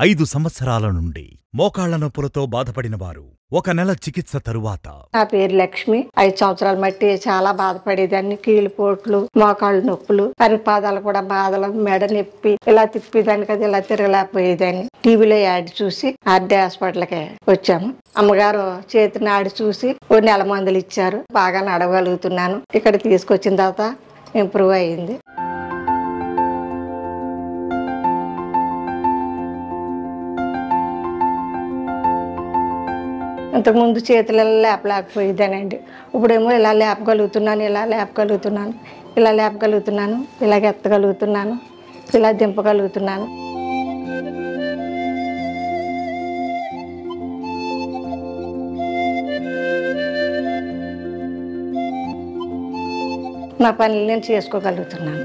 5 సంవత్సరాల నుండి మోకాళ్ల నొప్పులతో బాధపడినవారు 1 నెల చికిత్స తరువాత. నా పేరు లక్ష్మి. 5 సంవత్సరాల మట్టి చాలా బాధపడేదాన్ని. కీలుపోట్లు, మోకాళ్ళు నొప్పులు, పరిపాదాలు కూడా బాధలు, మెడ నొప్పి, ఇలా తిప్పేదాన్ని కదా, ఇలా తిరగలేకపోయేదాన్ని. టీవీలో యాడ్ చూసి ఆర్డే హాస్పిటల్కి వచ్చాము. అమ్మగారు చేతిని ఆడి చూసి 1 నెల మందులు ఇచ్చారు. బాగా నడవగలుగుతున్నాను. ఇక్కడ తీసుకొచ్చిన తర్వాత ఇంప్రూవ్ అయ్యింది. ఇంతకుముందు చేతులు లేపలేకపోయేదానండి. ఇప్పుడేమో ఇలా లేపగలుగుతున్నాను, ఇలా లేపగలుగుతున్నాను, ఇలా లేపగలుగుతున్నాను, ఇలాగ ఎత్తగలుగుతున్నాను, ఇలా దింపగలుగుతున్నాను. నా పనులు నేను చేసుకోగలుగుతున్నాను.